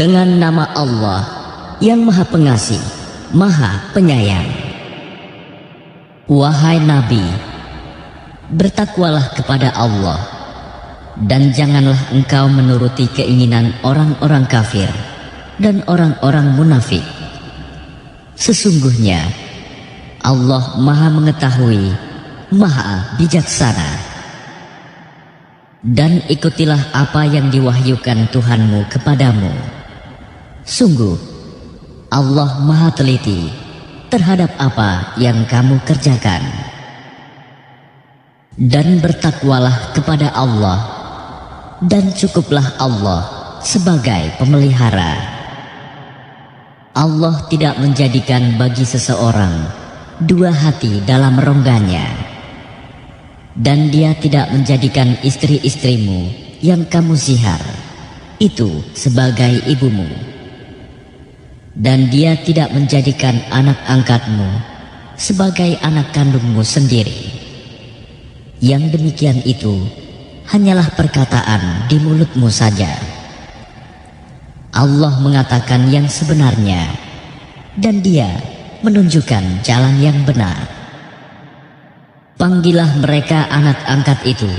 Dengan nama Allah yang Maha Pengasih, Maha Penyayang. Wahai Nabi, bertakwalah kepada Allah, dan janganlah engkau menuruti keinginan orang-orang kafir dan orang-orang munafik. Sesungguhnya Allah Maha Mengetahui, Maha Bijaksana. Dan ikutilah apa yang diwahyukan Tuhanmu kepadamu. Sungguh Allah Maha Teliti terhadap apa yang kamu kerjakan. Dan bertakwalah kepada Allah, dan cukuplah Allah sebagai pemelihara. Allah tidak menjadikan bagi seseorang dua hati dalam rongganya, dan Dia tidak menjadikan istri-istrimu yang kamu zihar itu sebagai ibumu, dan Dia tidak menjadikan anak angkatmu sebagai anak kandungmu sendiri. Yang demikian itu hanyalah perkataan di mulutmu saja. Allah mengatakan yang sebenarnya, dan Dia menunjukkan jalan yang benar. Panggillah mereka anak angkat itu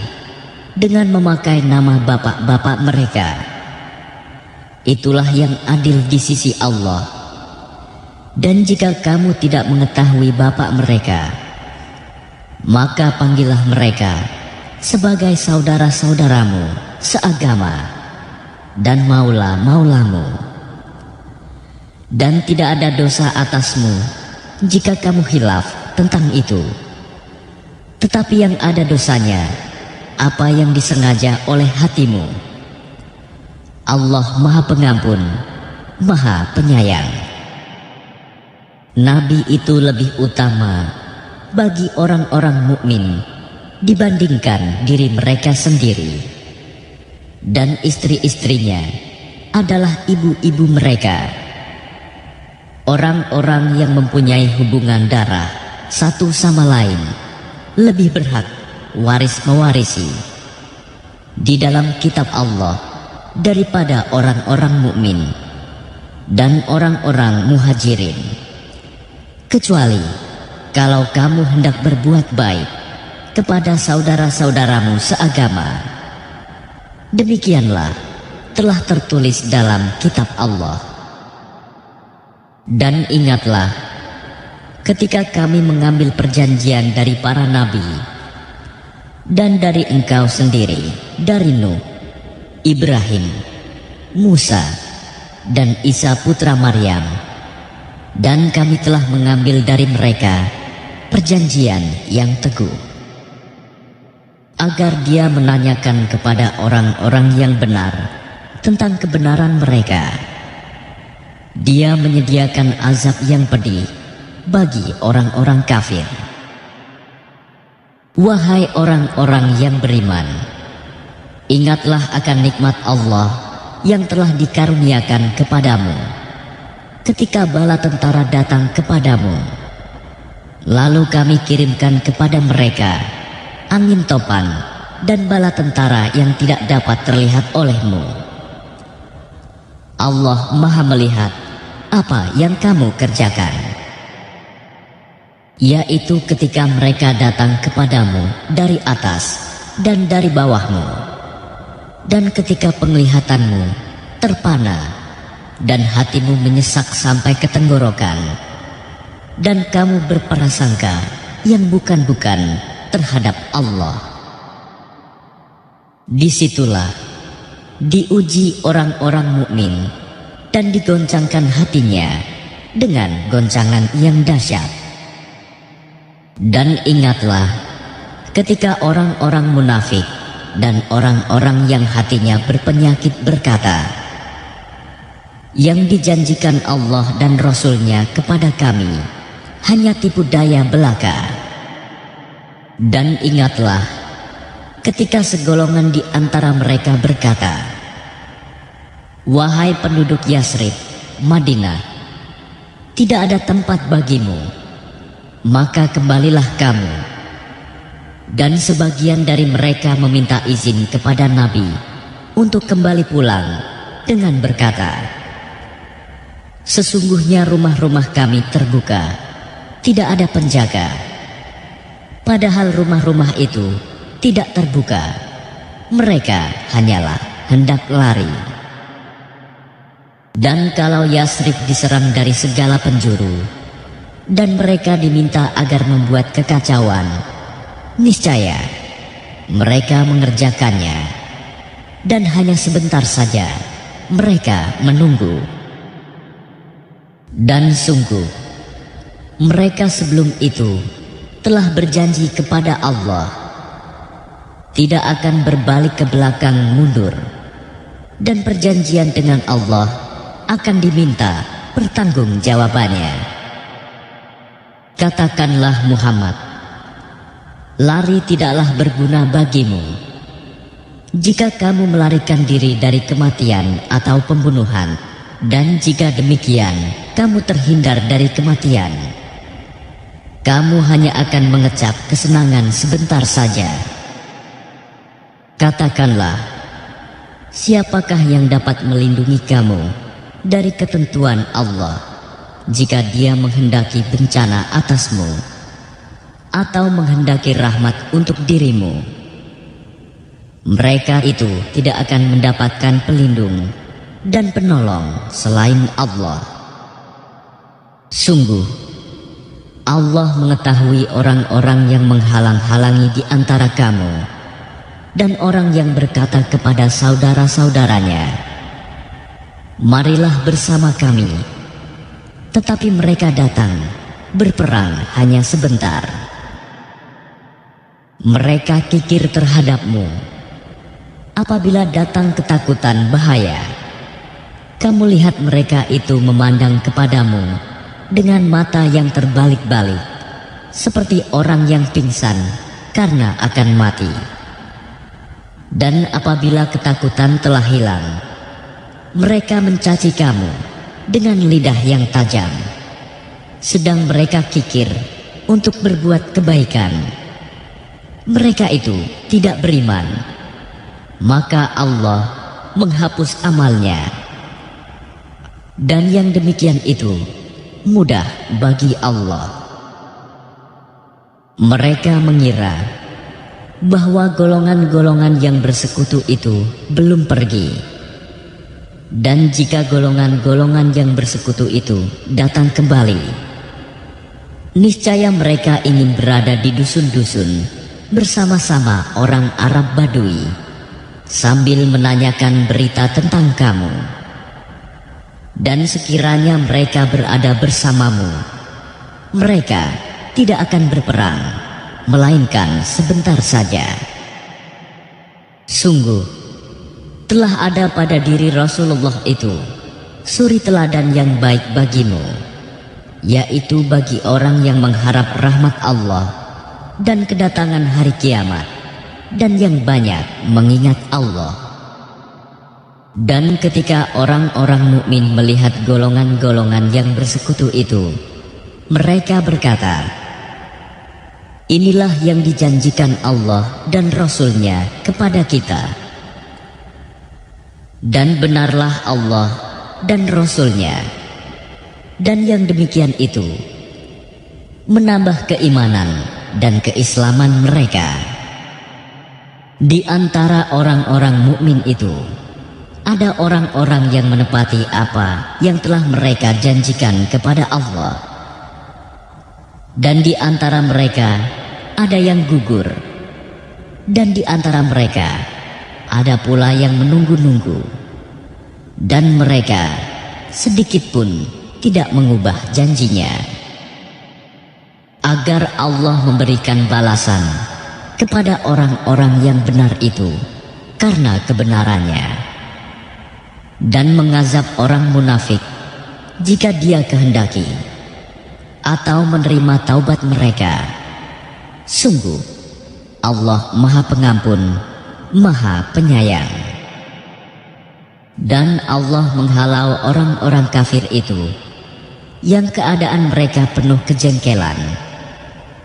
dengan memakai nama bapak-bapak mereka. Itulah yang adil di sisi Allah. Dan jika kamu tidak mengetahui bapak mereka, maka panggillah mereka sebagai saudara-saudaramu seagama dan maula-maulamu. Dan tidak ada dosa atasmu jika kamu khilaf tentang itu. Tetapi yang ada dosanya apa yang disengaja oleh hatimu. Allah Maha Pengampun, Maha Penyayang. Nabi itu lebih utama bagi orang-orang mukmin dibandingkan diri mereka sendiri, dan istri-istrinya adalah ibu-ibu mereka. Orang-orang yang mempunyai hubungan darah satu sama lain lebih berhak waris mewarisi di dalam kitab Allah daripada orang-orang mukmin dan orang-orang muhajirin, kecuali kalau kamu hendak berbuat baik kepada saudara-saudaramu seagama. Demikianlah telah tertulis dalam kitab Allah. Dan ingatlah ketika kami mengambil perjanjian dari para nabi dan dari engkau sendiri, dari Nuh, Ibrahim, Musa, dan Isa putra Maryam, dan kami telah mengambil dari mereka perjanjian yang teguh, agar Dia menanyakan kepada orang-orang yang benar tentang kebenaran mereka. Dia menyediakan azab yang pedih bagi orang-orang kafir. Wahai orang-orang yang beriman, ingatlah akan nikmat Allah yang telah dikaruniakan kepadamu ketika bala tentara datang kepadamu. Lalu kami kirimkan kepada mereka angin topan dan bala tentara yang tidak dapat terlihat olehmu. Allah Maha melihat apa yang kamu kerjakan, yaitu ketika mereka datang kepadamu dari atas dan dari bawahmu, dan ketika penglihatanmu terpana dan hatimu menyesak sampai ke tenggorokan, dan kamu berprasangka yang bukan-bukan terhadap Allah. Disitulah diuji orang-orang mukmin dan digoncangkan hatinya dengan goncangan yang dahsyat. Dan ingatlah ketika orang-orang munafik dan orang-orang yang hatinya berpenyakit berkata, yang dijanjikan Allah dan Rasul-Nya kepada kami hanya tipu daya belaka. Dan ingatlah ketika segolongan di antara mereka berkata, wahai penduduk Yasrib, Madinah, tidak ada tempat bagimu, maka kembalilah kamu. Dan sebagian dari mereka meminta izin kepada Nabi untuk kembali pulang dengan berkata, Sesungguhnya rumah-rumah kami terbuka, tidak ada penjaga. Padahal rumah-rumah itu tidak terbuka, mereka hanyalah hendak lari. Dan kalau Yasrib diserang dari segala penjuru, dan mereka diminta agar membuat kekacauan, niscaya mereka mengerjakannya, dan hanya sebentar saja mereka menunggu. Dan sungguh, mereka sebelum itu telah berjanji kepada Allah, tidak akan berbalik ke belakang mundur, dan perjanjian dengan Allah akan diminta pertanggungjawabannya. Katakanlah Muhammad, lari tidaklah berguna bagimu. Jika kamu melarikan diri dari kematian atau pembunuhan, dan jika demikian kamu terhindar dari kematian, kamu hanya akan mengecap kesenangan sebentar saja. Katakanlah, siapakah yang dapat melindungi kamu dari ketentuan Allah jika Dia menghendaki bencana atasmu atau menghendaki rahmat untuk dirimu? Mereka itu tidak akan mendapatkan pelindung dan penolong selain Allah. Sungguh, Allah mengetahui orang-orang yang menghalang-halangi di antara kamu dan orang yang berkata kepada saudara-saudaranya, marilah bersama kami. Tetapi mereka datang berperang hanya sebentar. Mereka kikir terhadapmu. Apabila datang ketakutan bahaya, kamu lihat mereka itu memandang kepadamu dengan mata yang terbalik-balik, seperti orang yang pingsan karena akan mati. Dan apabila ketakutan telah hilang, mereka mencaci kamu dengan lidah yang tajam, sedang mereka kikir untuk berbuat kebaikan. Mereka itu tidak beriman, maka Allah menghapus amalnya. Dan yang demikian itu mudah bagi Allah. Mereka mengira bahwa golongan-golongan yang bersekutu itu belum pergi. Dan jika golongan-golongan yang bersekutu itu datang kembali, niscaya mereka ingin berada di dusun-dusun bersama-sama orang Arab Badui, sambil menanyakan berita tentang kamu. Dan sekiranya mereka berada bersamamu, mereka tidak akan berperang, melainkan sebentar saja. Sungguh, telah ada pada diri Rasulullah itu suri teladan yang baik bagimu, yaitu bagi orang yang mengharap rahmat Allah dan kedatangan hari kiamat, dan yang banyak mengingat Allah. Dan ketika orang-orang mukmin melihat golongan-golongan yang bersekutu itu, mereka berkata, inilah yang dijanjikan Allah dan Rasul-Nya kepada kita. Dan benarlah Allah dan Rasul-Nya, dan yang demikian itu menambah keimanan dan keislaman mereka. Di antara orang-orang mukmin itu ada orang-orang yang menepati apa yang telah mereka janjikan kepada Allah. Dan di antara mereka ada yang gugur, dan di antara mereka ada pula yang menunggu-nunggu. Dan mereka sedikit pun tidak mengubah janjinya, agar Allah memberikan balasan kepada orang-orang yang benar itu karena kebenarannya, dan mengazab orang munafik jika Dia kehendaki, atau menerima taubat mereka. Sungguh, Allah Maha Pengampun, Maha Penyayang. Dan Allah menghalau orang-orang kafir itu yang keadaan mereka penuh kejengkelan,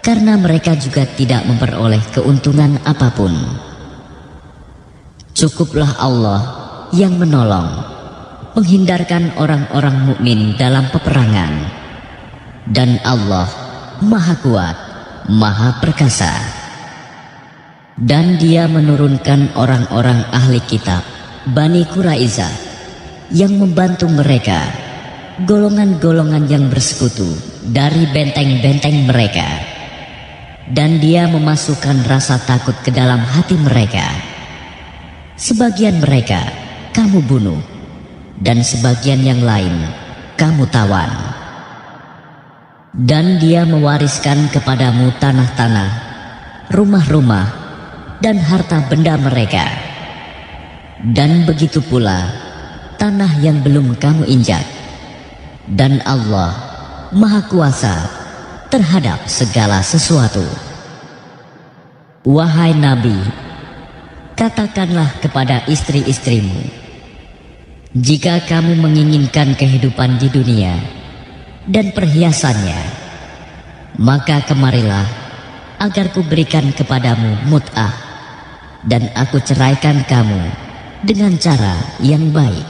karena mereka juga tidak memperoleh keuntungan apapun. Cukuplah Allah yang menolong, menghindarkan orang-orang mukmin dalam peperangan. Dan Allah Maha Kuat, Maha Perkasa. Dan Dia menurunkan orang-orang ahli kitab Bani Quraiza yang membantu mereka, golongan-golongan yang bersekutu dari benteng-benteng mereka. Dan Dia memasukkan rasa takut ke dalam hati mereka. Sebagian mereka kamu bunuh, dan sebagian yang lain kamu tawan. Dan Dia mewariskan kepadamu tanah-tanah, rumah-rumah, dan harta benda mereka. Dan begitu pula tanah yang belum kamu injak. Dan Allah Maha Kuasa terhadap segala sesuatu. Wahai Nabi, katakanlah kepada istri-istrimu, jika kamu menginginkan kehidupan di dunia dan perhiasannya, maka kemarilah agar kuberikan kepadamu mut'ah, dan aku ceraikan kamu dengan cara yang baik.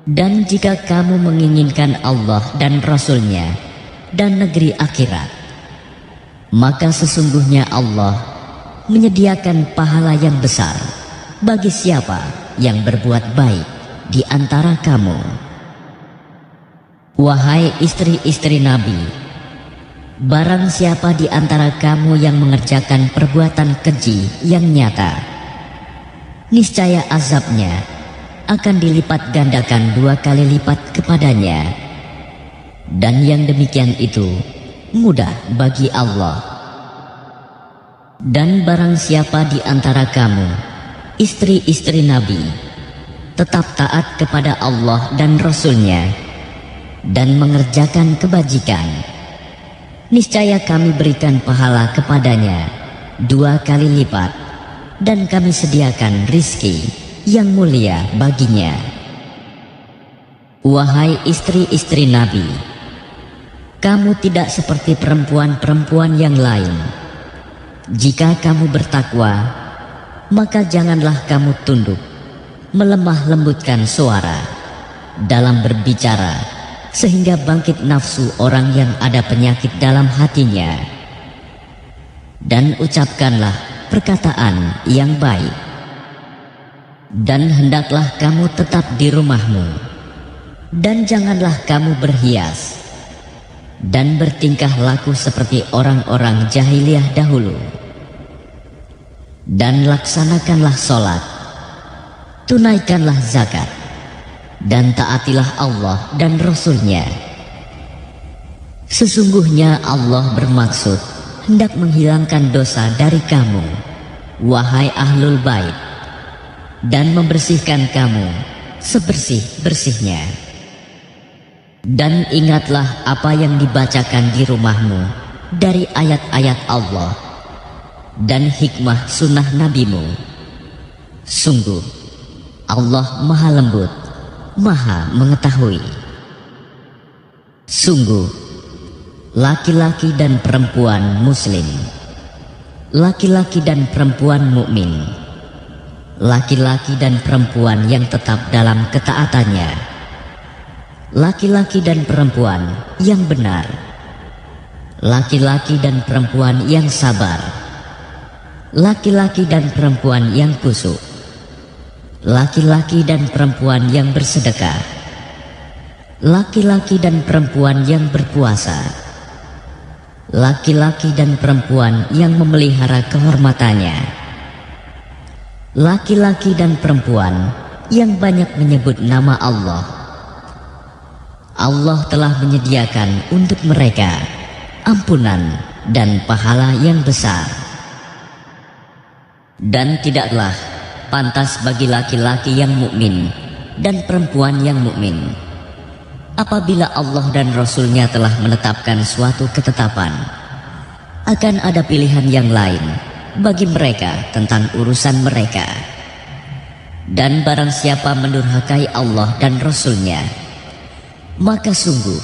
Dan jika kamu menginginkan Allah dan Rasul-Nya dan negeri akhirat, maka sesungguhnya Allah menyediakan pahala yang besar bagi siapa yang berbuat baik di antara kamu. Wahai istri-istri Nabi, barang siapa di antara kamu yang mengerjakan perbuatan keji yang nyata, niscaya azabnya akan dilipat gandakan 2 kali lipat kepadanya. Dan yang demikian itu mudah bagi Allah. Dan barang siapa di antara kamu, istri-istri Nabi, tetap taat kepada Allah dan Rasul-Nya dan mengerjakan kebajikan, niscaya kami berikan pahala kepadanya 2 kali lipat, dan kami sediakan rizki yang mulia baginya. Wahai istri-istri Nabi, kamu tidak seperti perempuan-perempuan yang lain. Jika kamu bertakwa, maka janganlah kamu tunduk, melemah lembutkan suara dalam berbicara, sehingga bangkit nafsu orang yang ada penyakit dalam hatinya. Dan ucapkanlah perkataan yang baik. Dan hendaklah kamu tetap di rumahmu, dan janganlah kamu berhias dan bertingkah laku seperti orang-orang jahiliyah dahulu. Dan laksanakanlah sholat, tunaikanlah zakat, dan taatilah Allah dan Rasul-Nya. Sesungguhnya Allah bermaksud hendak menghilangkan dosa dari kamu, wahai ahlul bait, dan membersihkan kamu sebersih-bersihnya. Dan ingatlah apa yang dibacakan di rumahmu dari ayat-ayat Allah dan hikmah sunnah nabimu. Sungguh Allah Maha Lembut, Maha Mengetahui. Sungguh laki-laki dan perempuan muslim, laki-laki dan perempuan mukmin, laki-laki dan perempuan yang tetap dalam ketaatannya, laki-laki dan perempuan yang benar, laki-laki dan perempuan yang sabar, laki-laki dan perempuan yang khusyuk, laki-laki dan perempuan yang bersedekah, laki-laki dan perempuan yang berpuasa, laki-laki dan perempuan yang memelihara kehormatannya, laki-laki dan perempuan yang banyak menyebut nama Allah. Allah telah menyediakan untuk mereka ampunan dan pahala yang besar. Dan tidaklah pantas bagi laki-laki yang mukmin dan perempuan yang mukmin, apabila Allah dan Rasul-Nya telah menetapkan suatu ketetapan, akan ada pilihan yang lain bagi mereka tentang urusan mereka. Dan barang siapa mendurhakai Allah dan Rasul-Nya, maka sungguh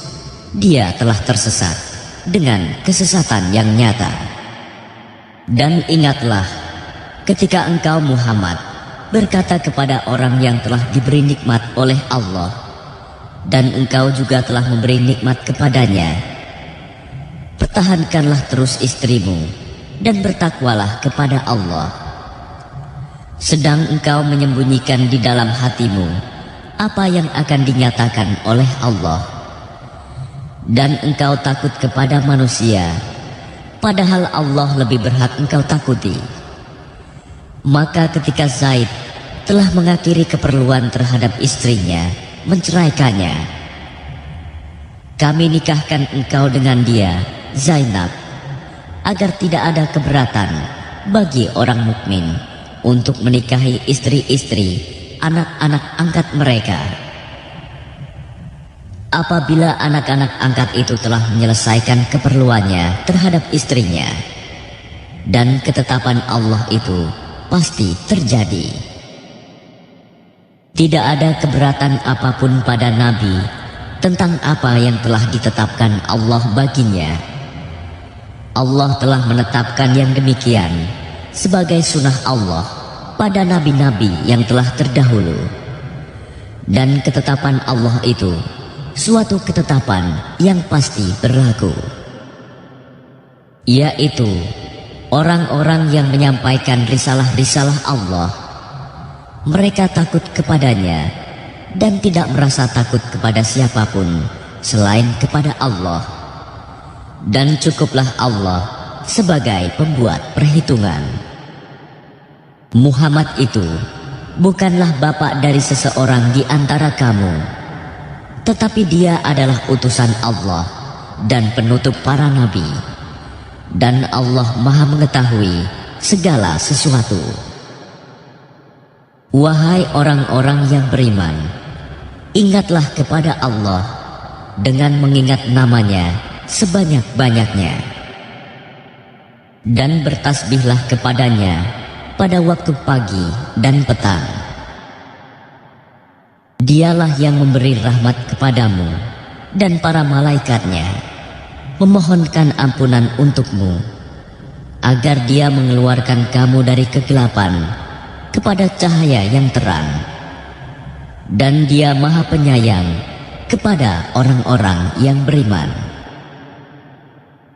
dia telah tersesat dengan kesesatan yang nyata. Dan ingatlah ketika engkau Muhammad berkata kepada orang yang telah diberi nikmat oleh Allah, dan engkau juga telah memberi nikmat kepadanya, pertahankanlah terus istrimu dan bertakwalah kepada Allah. Sedang engkau menyembunyikan di dalam hatimu apa yang akan dinyatakan oleh Allah, dan engkau takut kepada manusia, padahal Allah lebih berhak engkau takuti. Maka ketika Zaid telah mengakhiri keperluan terhadap istrinya, menceraikannya, kami nikahkan engkau dengan dia, Zainab, agar tidak ada keberatan bagi orang mukmin untuk menikahi istri-istri anak-anak angkat mereka. Apabila anak-anak angkat itu telah menyelesaikan keperluannya terhadap istrinya, dan ketetapan Allah itu pasti terjadi. Tidak ada keberatan apapun pada Nabi tentang apa yang telah ditetapkan Allah baginya. Allah telah menetapkan yang demikian sebagai sunnah Allah pada nabi-nabi yang telah terdahulu. Dan ketetapan Allah itu suatu ketetapan yang pasti berlaku, yaitu orang-orang yang menyampaikan risalah-risalah Allah, mereka takut kepadanya dan tidak merasa takut kepada siapapun selain kepada Allah, dan cukuplah Allah sebagai pembuat perhitungan. Muhammad itu bukanlah bapak dari seseorang di antara kamu, tetapi dia adalah utusan Allah dan penutup para nabi, dan Allah Maha mengetahui segala sesuatu. Wahai orang-orang yang beriman, ingatlah kepada Allah dengan mengingat namanya sebanyak-banyaknya, dan bertasbihlah kepadanya pada waktu pagi dan petang. Dialah yang memberi rahmat kepadamu dan para malaikatnya, memohonkan ampunan untukmu, agar dia mengeluarkan kamu dari kegelapan kepada cahaya yang terang. Dan dia Maha Penyayang kepada orang-orang yang beriman.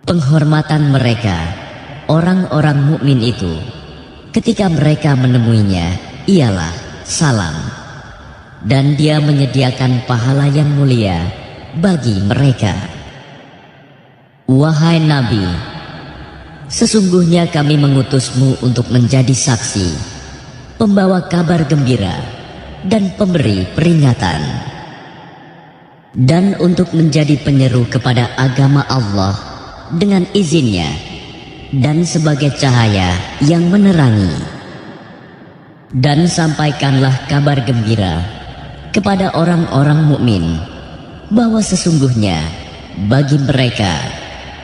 Penghormatan mereka, orang-orang mukmin itu, ketika mereka menemuinya, ialah salam, dan dia menyediakan pahala yang mulia bagi mereka. Wahai Nabi, sesungguhnya kami mengutusmu untuk menjadi saksi, pembawa kabar gembira, dan pemberi peringatan, dan untuk menjadi penyeru kepada agama Allah dengan izinnya, dan sebagai cahaya yang menerangi. Dan sampaikanlah kabar gembira kepada orang-orang mukmin bahwa sesungguhnya bagi mereka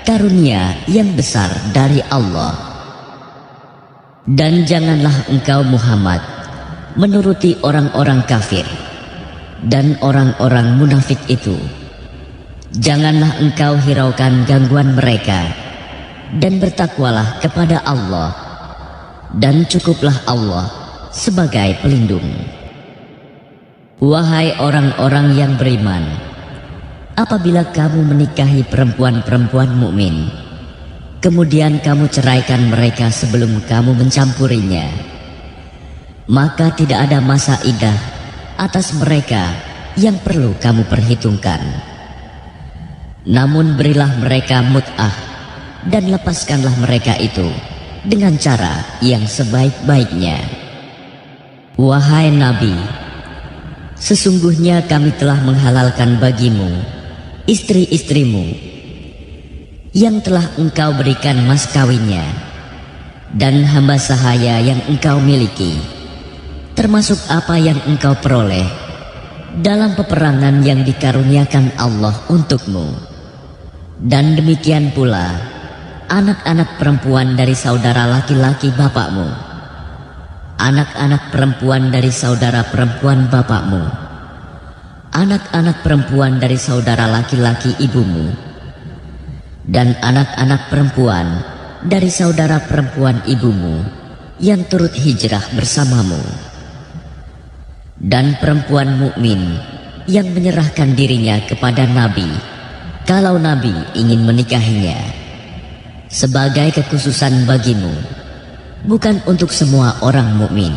karunia yang besar dari Allah. Dan janganlah engkau Muhammad menuruti orang-orang kafir dan orang-orang munafik itu. Janganlah engkau hiraukan gangguan mereka, dan bertakwalah kepada Allah, dan cukuplah Allah sebagai pelindung. Wahai orang-orang yang beriman, apabila kamu menikahi perempuan-perempuan mukmin, kemudian kamu ceraikan mereka sebelum kamu mencampurinya, maka tidak ada masa iddah atas mereka yang perlu kamu perhitungkan. Namun berilah mereka mut'ah, dan lepaskanlah mereka itu dengan cara yang sebaik-baiknya. Wahai Nabi, sesungguhnya kami telah menghalalkan bagimu istri-istrimu yang telah engkau berikan mas kawinnya, dan hamba sahaya yang engkau miliki, termasuk apa yang engkau peroleh dalam peperangan yang dikaruniakan Allah untukmu. Dan demikian pula anak-anak perempuan dari saudara laki-laki bapakmu, anak-anak perempuan dari saudara perempuan bapakmu, anak-anak perempuan dari saudara laki-laki ibumu, dan anak-anak perempuan dari saudara perempuan ibumu yang turut hijrah bersamamu, dan perempuan mukmin yang menyerahkan dirinya kepada Nabi kalau Nabi ingin menikahinya, sebagai kekhususan bagimu, bukan untuk semua orang mukmin.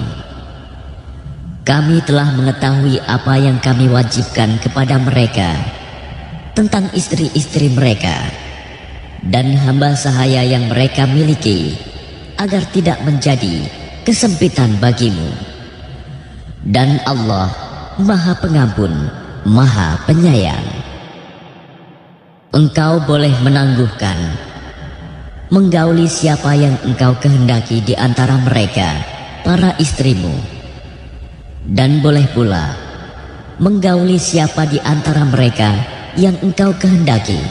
Kami telah mengetahui apa yang kami wajibkan kepada mereka tentang istri-istri mereka dan hamba sahaya yang mereka miliki, agar tidak menjadi kesempitan bagimu. Dan Allah Maha Pengampun, Maha Penyayang. Engkau boleh menangguhkan, menggauli siapa yang engkau kehendaki di antara mereka, para istrimu, dan boleh pula menggauli siapa di antara mereka yang engkau kehendaki,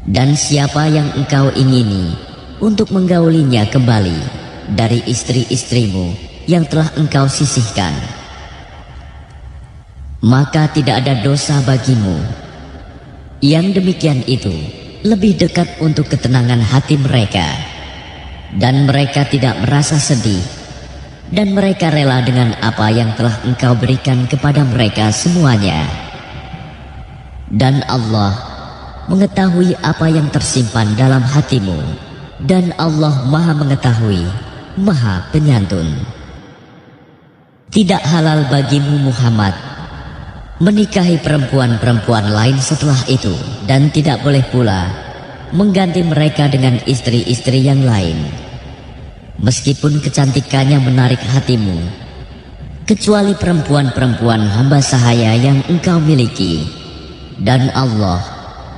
dan siapa yang engkau ingini untuk menggaulinya kembali dari istri-istrimu yang telah engkau sisihkan. Maka tidak ada dosa bagimu. Yang demikian itu lebih dekat untuk ketenangan hati mereka, dan mereka tidak merasa sedih, dan mereka rela dengan apa yang telah engkau berikan kepada mereka semuanya. Dan Allah mengetahui apa yang tersimpan dalam hatimu, dan Allah Maha Mengetahui, Maha Penyantun. Tidak halal bagimu Muhammad menikahi perempuan-perempuan lain setelah itu, dan tidak boleh pula mengganti mereka dengan istri-istri yang lain, meskipun kecantikannya menarik hatimu, kecuali perempuan-perempuan hamba sahaya yang engkau miliki, dan Allah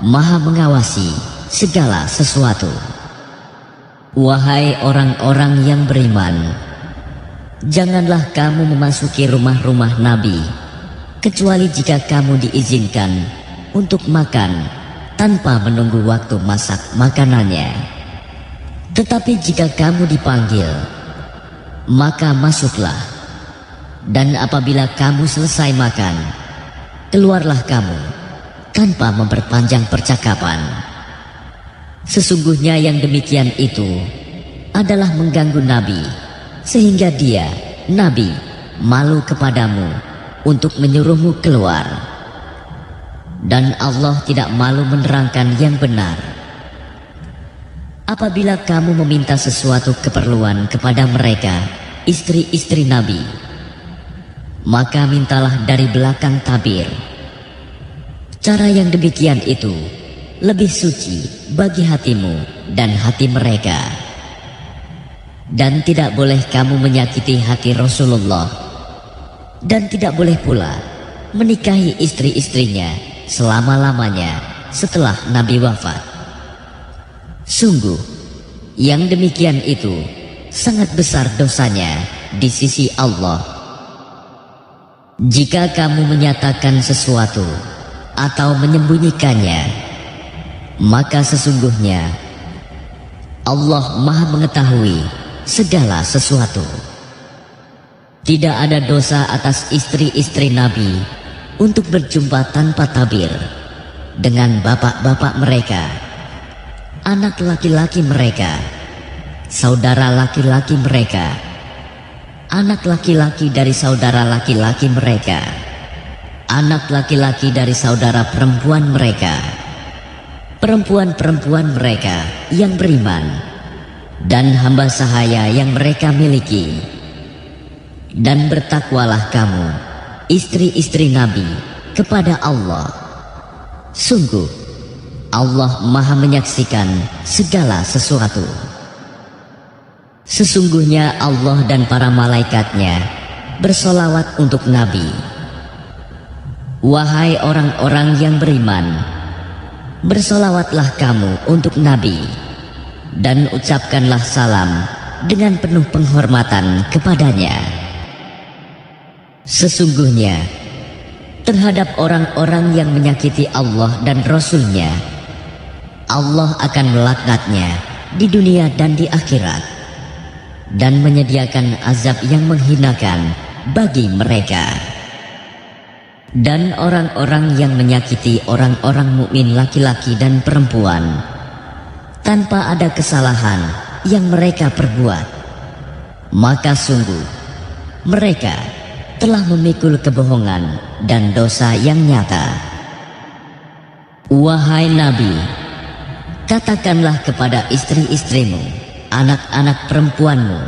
Maha mengawasi segala sesuatu. Wahai orang-orang yang beriman, janganlah kamu memasuki rumah-rumah Nabi kecuali jika kamu diizinkan untuk makan tanpa menunggu waktu masak makanannya. Tetapi jika kamu dipanggil, maka masuklah, dan apabila kamu selesai makan, keluarlah kamu tanpa memperpanjang percakapan. Sesungguhnya yang demikian itu adalah mengganggu Nabi, sehingga dia, Nabi, malu kepadamu untuk menyuruhmu keluar. Dan Allah tidak malu menerangkan yang benar. Apabila kamu meminta sesuatu keperluan kepada mereka, istri-istri Nabi, maka mintalah dari belakang tabir. Cara yang demikian itu lebih suci bagi hatimu dan hati mereka. Dan tidak boleh kamu menyakiti hati Rasulullah, dan tidak boleh pula menikahi istri-istrinya selama-lamanya setelah Nabi wafat. Sungguh, yang demikian itu sangat besar dosanya di sisi Allah. Jika kamu menyatakan sesuatu atau menyembunyikannya, maka sesungguhnya Allah Maha Mengetahui segala sesuatu. Tidak ada dosa atas istri-istri Nabi untuk berjumpa tanpa tabir dengan bapak-bapak mereka, anak laki-laki mereka, saudara laki-laki mereka, anak laki-laki dari saudara laki-laki mereka, anak laki-laki dari saudara perempuan mereka, perempuan-perempuan mereka yang beriman, dan hamba sahaya yang mereka miliki. Dan bertakwalah kamu, istri-istri Nabi, kepada Allah. Sungguh, Allah Maha menyaksikan segala sesuatu. Sesungguhnya Allah dan para malaikatnya bersolawat untuk Nabi. Wahai orang-orang yang beriman, bersolawatlah kamu untuk Nabi, dan ucapkanlah salam dengan penuh penghormatan kepadanya. Sesungguhnya terhadap orang-orang yang menyakiti Allah dan Rasul-Nya, Allah akan melaknatnya di dunia dan di akhirat, dan menyediakan azab yang menghinakan bagi mereka. Dan orang-orang yang menyakiti orang-orang mukmin laki-laki dan perempuan tanpa ada kesalahan yang mereka perbuat, maka sungguh mereka telah memikul kebohongan dan dosa yang nyata. Wahai Nabi, katakanlah kepada istri-istrimu, anak-anak perempuanmu,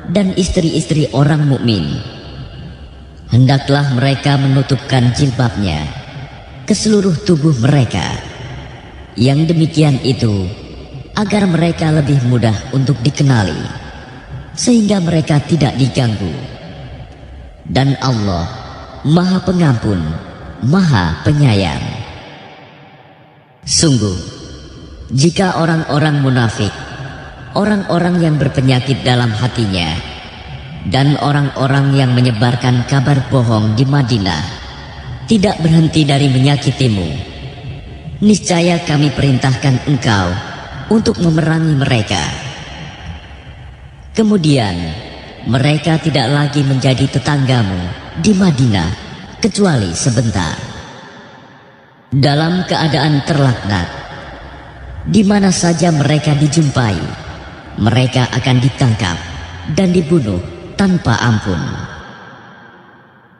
dan istri-istri orang mukmin, hendaklah mereka menutupkan jilbabnya ke seluruh tubuh mereka. Yang demikian itu agar mereka lebih mudah untuk dikenali, sehingga mereka tidak diganggu. Dan Allah Maha Pengampun, Maha Penyayang. Sungguh, jika orang-orang munafik, orang-orang yang berpenyakit dalam hatinya, dan orang-orang yang menyebarkan kabar bohong di Madinah tidak berhenti dari menyakitimu, niscaya kami perintahkan engkau untuk memerangi mereka. Kemudian mereka tidak lagi menjadi tetanggamu di Madinah kecuali sebentar. Dalam keadaan terlaknat, di mana saja mereka dijumpai, mereka akan ditangkap dan dibunuh tanpa ampun.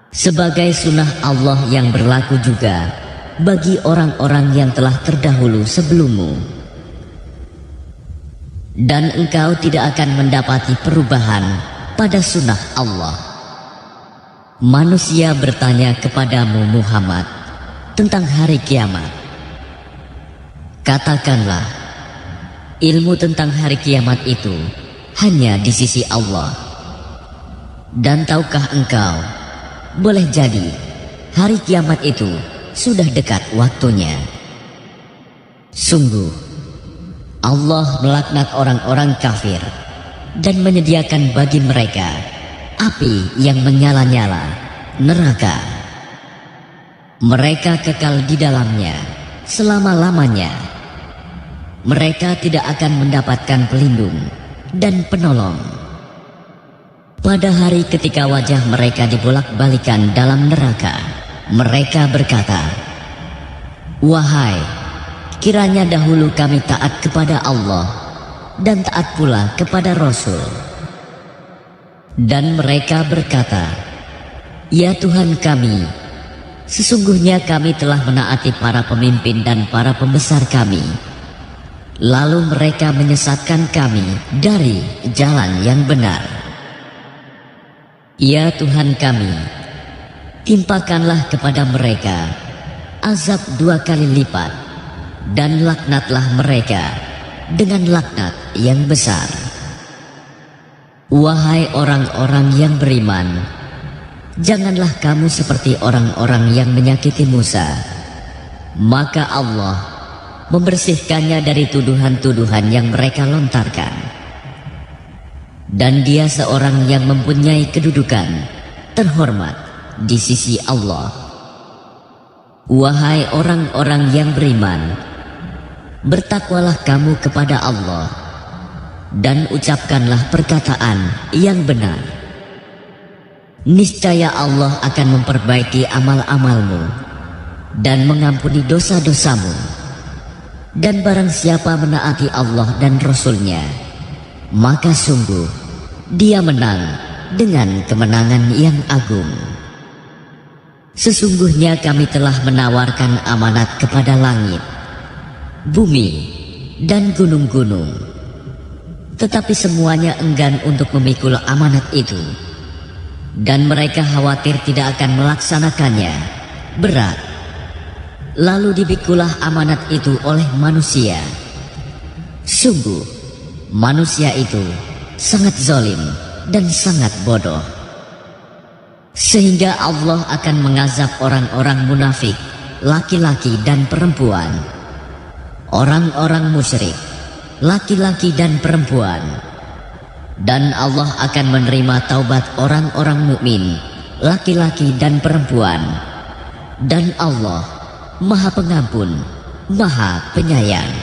Sebagai sunnah Allah yang berlaku juga bagi orang-orang yang telah terdahulu sebelummu. Dan engkau tidak akan mendapati perubahan pada sunnah Allah. Manusia bertanya kepadamu Muhammad tentang hari kiamat. Katakanlah, ilmu tentang hari kiamat itu hanya di sisi Allah. Dan tahukah engkau, boleh jadi hari kiamat itu sudah dekat waktunya. Sungguh, Allah melaknat orang-orang kafir dan menyediakan bagi mereka api yang menyala-nyala, neraka. Mereka kekal di dalamnya selama-lamanya. Mereka tidak akan mendapatkan pelindung dan penolong. Pada hari ketika wajah mereka dibolak-balikan dalam neraka, mereka berkata, "Wahai, kiranya dahulu kami taat kepada Allah dan taat pula kepada Rasul." Dan mereka berkata, "Ya Tuhan kami, sesungguhnya kami telah menaati para pemimpin dan para pembesar kami, lalu mereka menyesatkan kami dari jalan yang benar. Ya Tuhan kami, timpakanlah kepada mereka azab 2 kali lipat, dan laknatlah mereka dengan laknat yang besar." Wahai orang-orang yang beriman, janganlah kamu seperti orang-orang yang menyakiti Musa. Maka Allah membersihkannya dari tuduhan-tuduhan yang mereka lontarkan. Dan dia seorang yang mempunyai kedudukan terhormat di sisi Allah. Wahai orang-orang yang beriman, bertakwalah kamu kepada Allah dan ucapkanlah perkataan yang benar. Niscaya Allah akan memperbaiki amal-amalmu dan mengampuni dosa-dosamu. Dan barang siapa menaati Allah dan Rasul-Nya, maka sungguh dia menang dengan kemenangan yang agung. Sesungguhnya kami telah menawarkan amanat kepada langit, bumi, dan gunung-gunung, tetapi semuanya enggan untuk memikul amanat itu, dan mereka khawatir tidak akan melaksanakannya. Berat. Lalu dipikulah amanat itu oleh manusia. Sungguh, manusia itu sangat zalim dan sangat bodoh. Sehingga Allah akan mengazab orang-orang munafik, laki-laki dan perempuan, orang-orang musyrik, laki-laki dan perempuan. Dan Allah akan menerima taubat orang-orang mukmin, laki-laki dan perempuan. Dan Allah Maha Pengampun, Maha Penyayang.